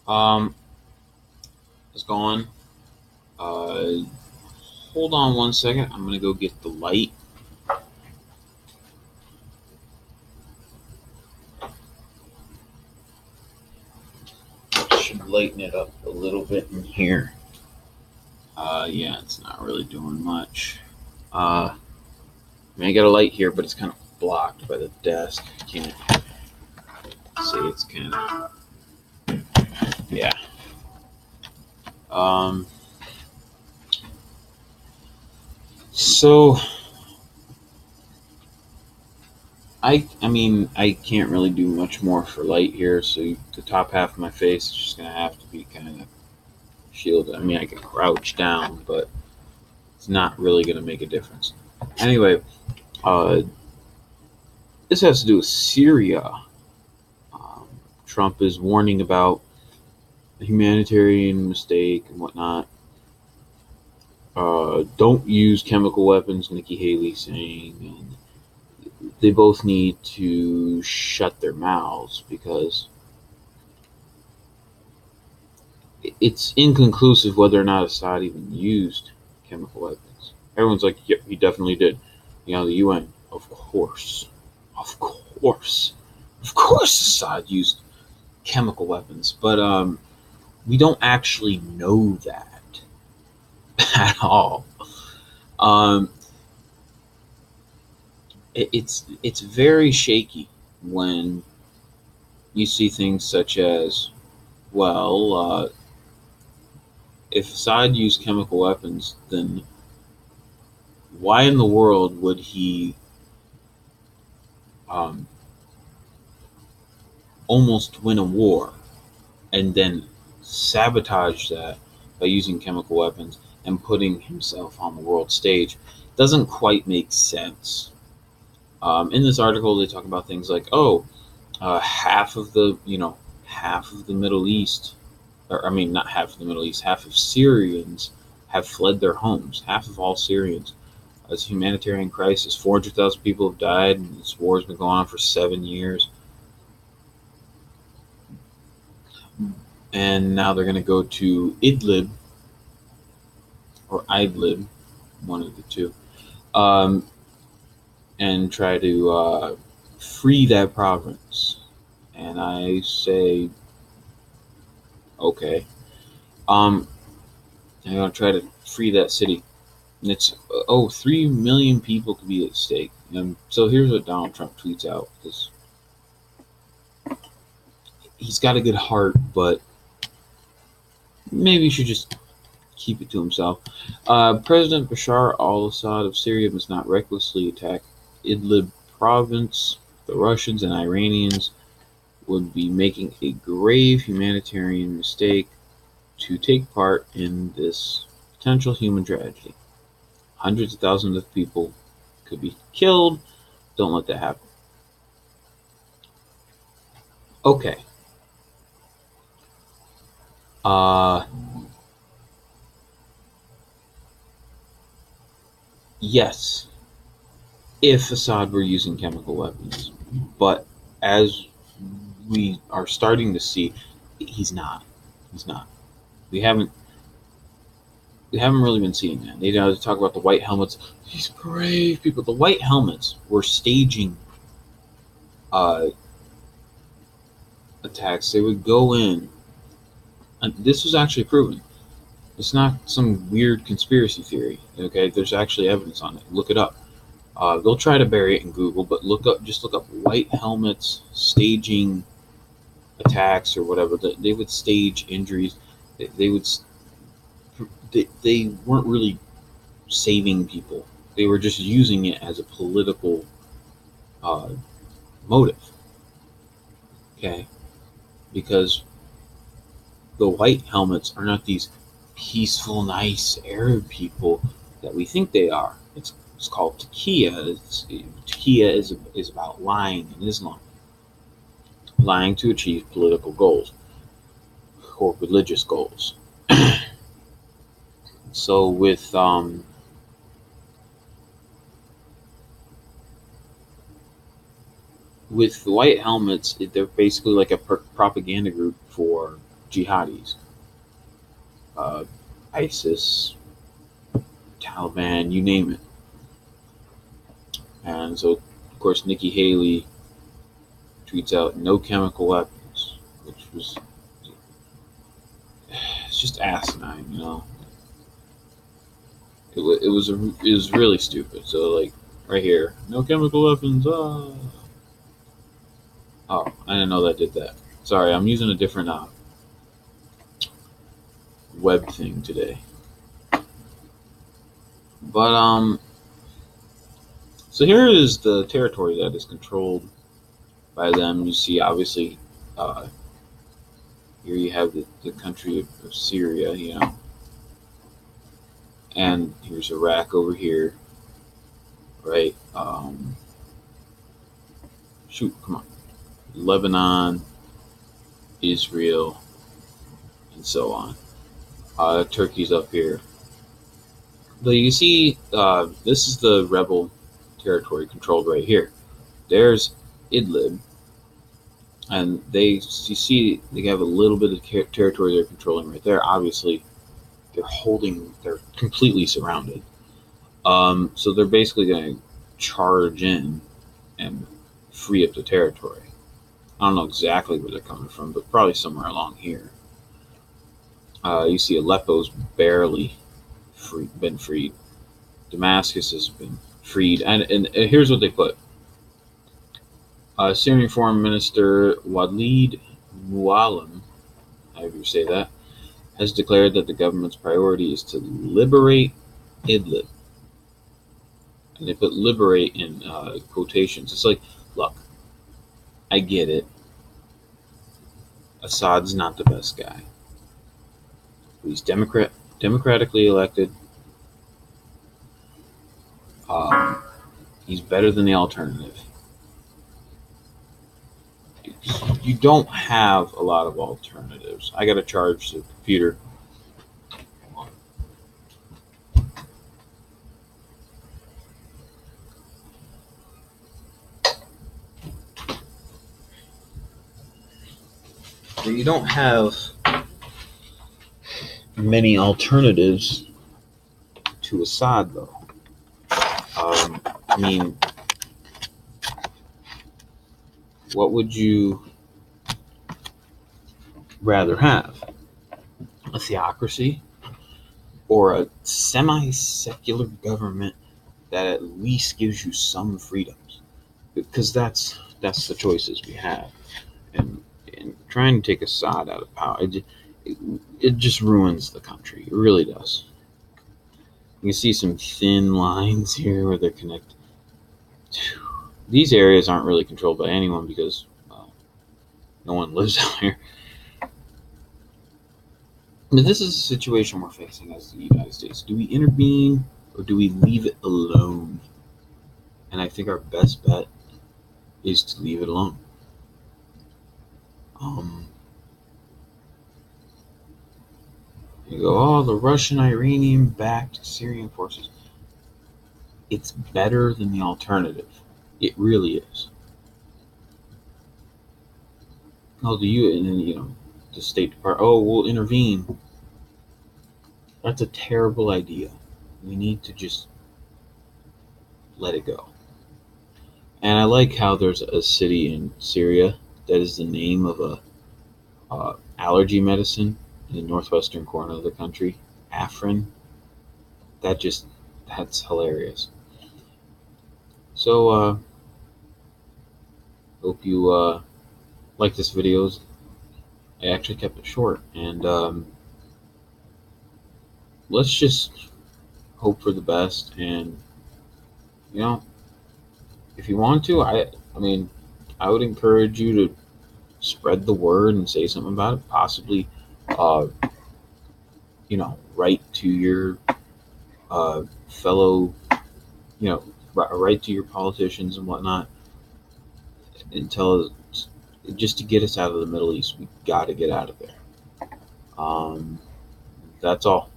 Um, it's going. Uh, Hold on one second. I'm gonna go get the light. Should lighten it up a little bit in here. Yeah, it's not really doing much. I got a light here, but it's kind of blocked by the desk. You can't see. It's kind of yeah. Um, so I mean, I can't really do much more for light here. So the top half of my face is just gonna have to be kind of shielded. I mean, I can crouch down, but it's not really gonna make a difference. Anyway, uh, this has to do with Syria. Um, Trump is warning about a humanitarian mistake and whatnot. Don't use chemical weapons, Nikki Haley saying, and they both need to shut their mouths because it's inconclusive whether or not Assad even used chemical weapons. Everyone's like, yep, he definitely did. The UN, of course, of course, Assad used chemical weapons, but we don't actually know that at all. Um, it's very shaky when you see things such as, well, if Assad used chemical weapons, then why in the world would he um, almost win a war and then sabotage that by using chemical weapons and putting himself on the world stage? Doesn't quite make sense. In this article, they talk about things like, oh, half of the Middle East, or I mean, not half of the Middle East, half of Syrians have fled their homes. Half of all Syrians. It's a humanitarian crisis. 400,000 people have died, and this war has been going on for 7 years. And now they're going to go to Idlib, or Idlib, one of the two, um, and try to free that province. And I say, okay. I'm going to try to free that city. And it's, 3 million people could be at stake. And so here's what Donald Trump tweets out, because he's got a good heart, but maybe he should just keep it to himself. President Bashar al-Assad of Syria must not recklessly attack Idlib province. The Russians and Iranians would be making a grave humanitarian mistake to take part in this potential human tragedy. Hundreds of thousands of people could be killed. Don't let that happen. Okay. Uh, yes, if Assad were using chemical weapons, but as we are starting to see, he's not. He's not. We haven't. We haven't really been seeing that. They talk about the white helmets. These brave people. The white helmets were staging uh, attacks. They would go in, and this was actually proven. It's not some weird conspiracy theory. Okay, there's actually evidence on it. Look it up. They'll try to bury it in Google, but just look up white helmets staging attacks or whatever. They would stage injuries. They would. They weren't really saving people. They were just using it as a political uh, motive. Okay, because the white helmets are not these peaceful, nice Arab people that we think they are. It's called taqiyya. Taqiyya is about lying in Islam, lying to achieve political goals or religious goals. So with the white helmets, they're basically like a propaganda group for jihadis, ISIS, Taliban, you name it. And so, of course, Nikki Haley tweets out no chemical weapons, which was it's just asinine, you know. It was really stupid. So like right here, no chemical weapons. Oh, I didn't know that did that. Sorry, I'm using a different web thing today. But so here is the territory that is controlled by them. You see, obviously, here you have the country of Syria, you know, and here's Iraq over here, right? Shoot, come on, Lebanon, Israel, and so on. Turkey's up here. But you see, this is the rebel territory controlled right here. There's Idlib, and you see they have a little bit of territory they're controlling right there. Obviously, they're completely surrounded. So they're basically going to charge in and free up the territory. I don't know exactly where they're coming from, but probably somewhere along here. You see Aleppo's barely been freed. Damascus has been freed. And here's what they put. Syrian Foreign Minister Walid Muallim, however you say that, has declared that the government's priority is to liberate Idlib. And they put liberate in quotations. It's like, look, I get it. Assad's not the best guy. He's democratically elected. He's better than the alternative. You don't have a lot of alternatives. I got to charge the computer. You don't have many alternatives to Assad, though. I mean, what would you rather have? A theocracy or a semi-secular government that at least gives you some freedoms? Because that's the choices we have. And trying to take Assad out of power, it just ruins the country. It really does. You can see some thin lines here where they're connected. These areas aren't really controlled by anyone because no one lives out here. But this is a situation we're facing as the United States. Do we intervene or do we leave it alone? And I think our best bet is to leave it alone. You go, oh, the Russian-Iranian-backed Syrian forces. It's better than the alternative. It really is. Oh, the State Department, oh, we'll intervene. That's a terrible idea. We need to just let it go. And I like how there's a city in Syria that is the name of a allergy medicine in the northwestern corner of the country, Afrin. That's hilarious. So, hope you like this video. I actually kept it short, and let's just hope for the best. And if you want to, I would encourage you to spread the word and say something about it. Possibly, write to your fellow, write to your politicians and whatnot, and tell us, just to get us out of the Middle East. We got to get out of there. That's all.